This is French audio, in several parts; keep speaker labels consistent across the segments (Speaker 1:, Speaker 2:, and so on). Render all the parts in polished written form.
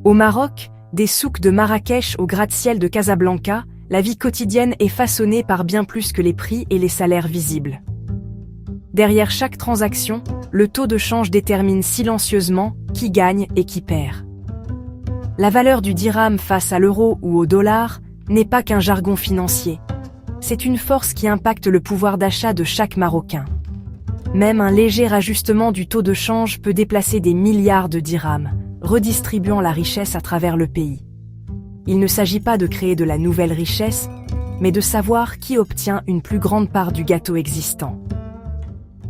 Speaker 1: Au Maroc, des souks de Marrakech au gratte-ciel de Casablanca, la vie quotidienne est façonnée par bien plus que les prix et les salaires visibles. Derrière chaque transaction, le taux de change détermine silencieusement qui gagne et qui perd. La valeur du dirham face à l'euro ou au dollar n'est pas qu'un jargon financier. C'est une force qui impacte le pouvoir d'achat de chaque Marocain. Même un léger ajustement du taux de change peut déplacer des milliards de dirhams, redistribuant la richesse à travers le pays. Il ne s'agit pas de créer de la nouvelle richesse, mais de savoir qui obtient une plus grande part du gâteau existant.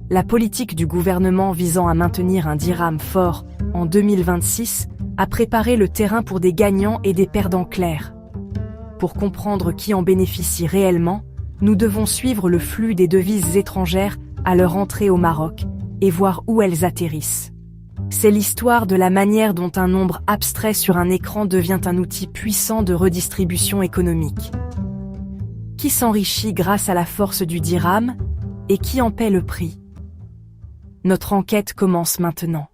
Speaker 1: La politique du gouvernement visant à maintenir un dirham fort en 2026 a préparé le terrain pour des gagnants et des perdants clairs. Pour comprendre qui en bénéficie réellement, nous devons suivre le flux des devises étrangères à leur entrée au Maroc et voir où elles atterrissent. C'est l'histoire de la manière dont un nombre abstrait sur un écran devient un outil puissant de redistribution économique. Qui s'enrichit grâce à la force du dirham et qui en paie le prix? Notre enquête commence maintenant.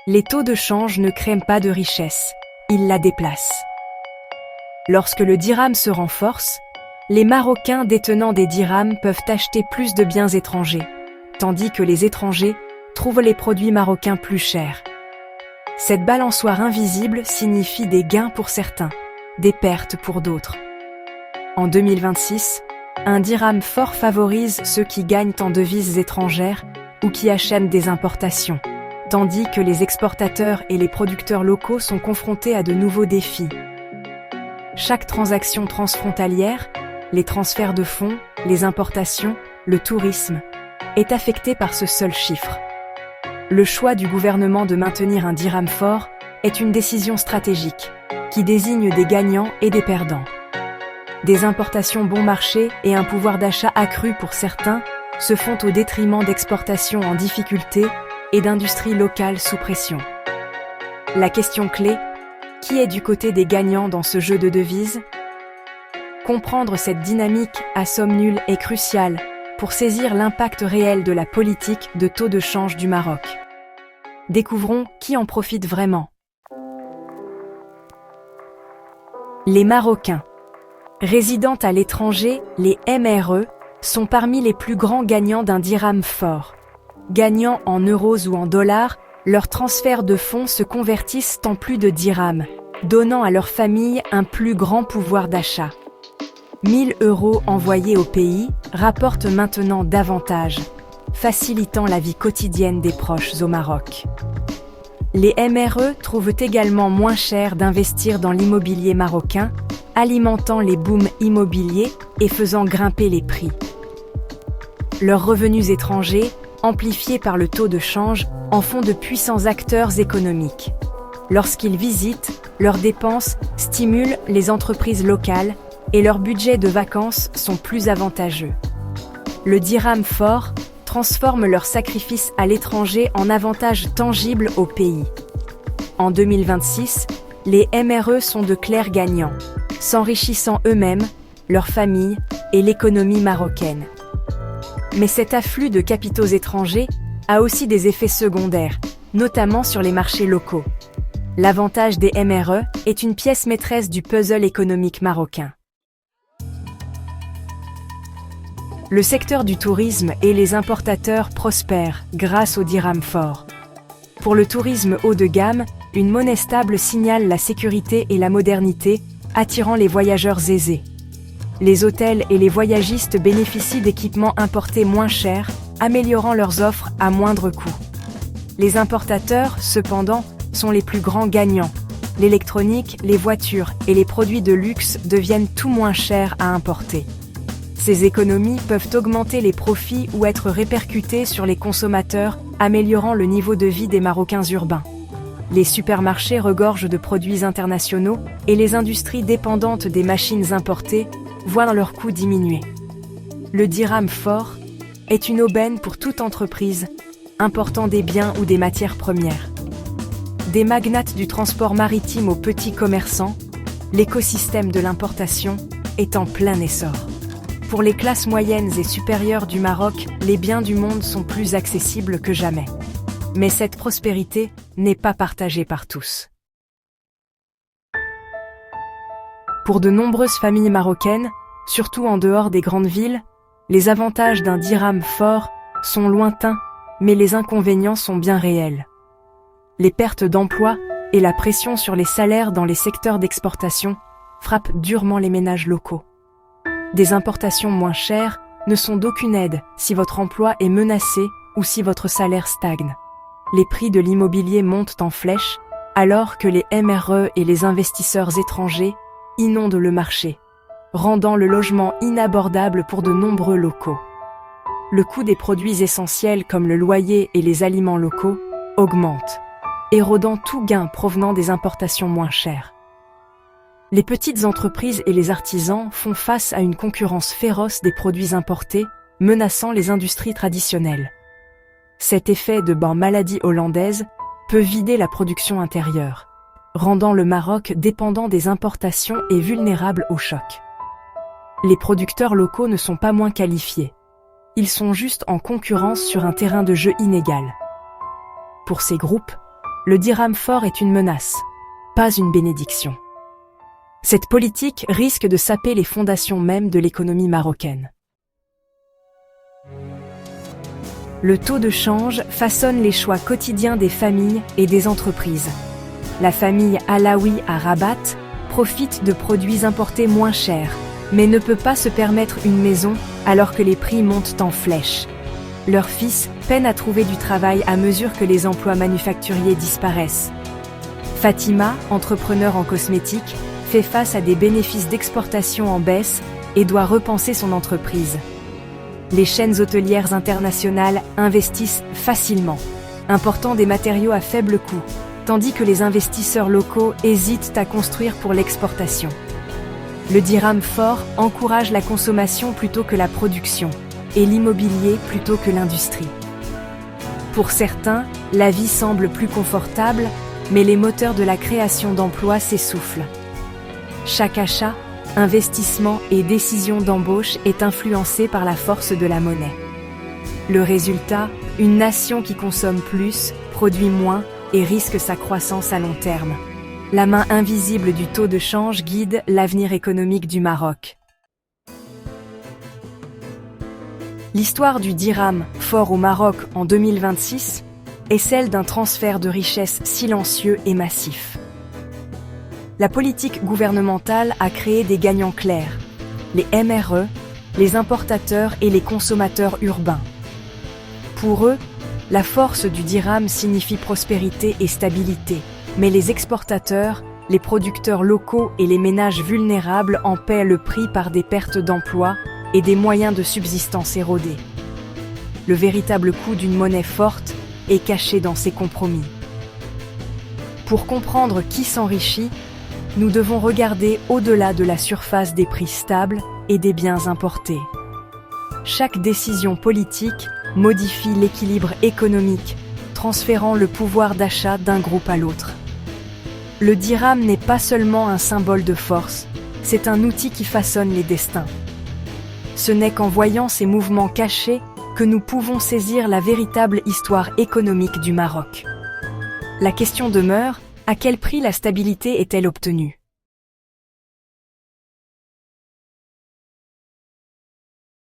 Speaker 1: Les taux de change ne créent pas de richesse, ils la déplacent. Lorsque le dirham se renforce, les Marocains détenant des dirhams peuvent acheter plus de biens étrangers, tandis que les étrangers trouvent les produits marocains plus chers. Cette balançoire invisible signifie des gains pour certains, des pertes pour d'autres. En 2026, un dirham fort favorise ceux qui gagnent en devises étrangères ou qui achètent des importations, tandis que les exportateurs et les producteurs locaux sont confrontés à de nouveaux défis. Chaque transaction transfrontalière, les transferts de fonds, les importations, le tourisme, est affectée par ce seul chiffre. Le choix du gouvernement de maintenir un dirham fort est une décision stratégique, qui désigne des gagnants et des perdants. Des importations bon marché et un pouvoir d'achat accru pour certains se font au détriment d'exportations en difficulté et d'industries locales sous pression. La question clé, qui est du côté des gagnants dans ce jeu de devises? Comprendre cette dynamique à somme nulle est crucial pour saisir l'impact réel de la politique de taux de change du Maroc. Découvrons qui en profite vraiment. Les Marocains. Résidant à l'étranger, les MRE sont parmi les plus grands gagnants d'un dirham fort. Gagnant en euros ou en dollars, leurs transferts de fonds se convertissent en plus de dirhams, donnant à leur famille un plus grand pouvoir d'achat. 1 000 € envoyés au pays rapportent maintenant davantage, facilitant la vie quotidienne des proches au Maroc. Les MRE trouvent également moins cher d'investir dans l'immobilier marocain, alimentant les booms immobiliers et faisant grimper les prix. Leurs revenus étrangers, amplifiés par le taux de change, en font de puissants acteurs économiques. Lorsqu'ils visitent, leurs dépenses stimulent les entreprises locales et leurs budgets de vacances sont plus avantageux. Le dirham fort transforme leurs sacrifices à l'étranger en avantages tangibles au pays. En 2026, les MRE sont de clairs gagnants, s'enrichissant eux-mêmes, leurs familles et l'économie marocaine. Mais cet afflux de capitaux étrangers a aussi des effets secondaires, notamment sur les marchés locaux. L'avantage des MRE est une pièce maîtresse du puzzle économique marocain. Le secteur du tourisme et les importateurs prospèrent grâce au dirham fort. Pour le tourisme haut de gamme, une monnaie stable signale la sécurité et la modernité, attirant les voyageurs aisés. Les hôtels et les voyagistes bénéficient d'équipements importés moins chers, améliorant leurs offres à moindre coût. Les importateurs, cependant, sont les plus grands gagnants. L'électronique, les voitures et les produits de luxe deviennent tout moins chers à importer. Ces économies peuvent augmenter les profits ou être répercutées sur les consommateurs, améliorant le niveau de vie des Marocains urbains. Les supermarchés regorgent de produits internationaux et les industries dépendantes des machines importées voient leurs coûts diminuer. Le dirham fort est une aubaine pour toute entreprise important des biens ou des matières premières. Des magnates du transport maritime aux petits commerçants, l'écosystème de l'importation est en plein essor. Pour les classes moyennes et supérieures du Maroc, les biens du monde sont plus accessibles que jamais. Mais cette prospérité n'est pas partagée par tous. Pour de nombreuses familles marocaines, surtout en dehors des grandes villes, les avantages d'un dirham fort sont lointains, mais les inconvénients sont bien réels. Les pertes d'emplois et la pression sur les salaires dans les secteurs d'exportation frappent durement les ménages locaux. Des importations moins chères ne sont d'aucune aide si votre emploi est menacé ou si votre salaire stagne. Les prix de l'immobilier montent en flèche, alors que les MRE et les investisseurs étrangers inondent le marché, rendant le logement inabordable pour de nombreux locaux. Le coût des produits essentiels comme le loyer et les aliments locaux augmente, érodant tout gain provenant des importations moins chères. Les petites entreprises et les artisans font face à une concurrence féroce des produits importés, menaçant les industries traditionnelles. Cet effet de maladie hollandaise peut vider la production intérieure, rendant le Maroc dépendant des importations et vulnérable au choc. Les producteurs locaux ne sont pas moins qualifiés. Ils sont juste en concurrence sur un terrain de jeu inégal. Pour ces groupes, le dirham fort est une menace, pas une bénédiction. Cette politique risque de saper les fondations mêmes de l'économie marocaine. Le taux de change façonne les choix quotidiens des familles et des entreprises. La famille Alaoui à Rabat profite de produits importés moins chers, mais ne peut pas se permettre une maison alors que les prix montent en flèche. Leur fils peine à trouver du travail à mesure que les emplois manufacturiers disparaissent. Fatima, entrepreneur en cosmétiques, fait face à des bénéfices d'exportation en baisse et doit repenser son entreprise. Les chaînes hôtelières internationales investissent facilement, important des matériaux à faible coût, tandis que les investisseurs locaux hésitent à construire pour l'exportation. Le dirham fort encourage la consommation plutôt que la production, et l'immobilier plutôt que l'industrie. Pour certains, la vie semble plus confortable, mais les moteurs de la création d'emplois s'essoufflent. Chaque achat, investissement et décision d'embauche est influencé par la force de la monnaie. Le résultat, une nation qui consomme plus, produit moins et risque sa croissance à long terme. La main invisible du taux de change guide l'avenir économique du Maroc. L'histoire du dirham fort au Maroc en 2026 est celle d'un transfert de richesses silencieux et massif. La politique gouvernementale a créé des gagnants clairs, les MRE, les importateurs et les consommateurs urbains. Pour eux, la force du dirham signifie prospérité et stabilité, mais les exportateurs, les producteurs locaux et les ménages vulnérables en paient le prix par des pertes d'emplois et des moyens de subsistance érodés. Le véritable coût d'une monnaie forte est caché dans ces compromis. Pour comprendre qui s'enrichit, nous devons regarder au-delà de la surface des prix stables et des biens importés. Chaque décision politique modifie l'équilibre économique, transférant le pouvoir d'achat d'un groupe à l'autre. Le dirham n'est pas seulement un symbole de force, c'est un outil qui façonne les destins. Ce n'est qu'en voyant ces mouvements cachés que nous pouvons saisir la véritable histoire économique du Maroc. La question demeure, à quel prix la stabilité est-elle obtenue ?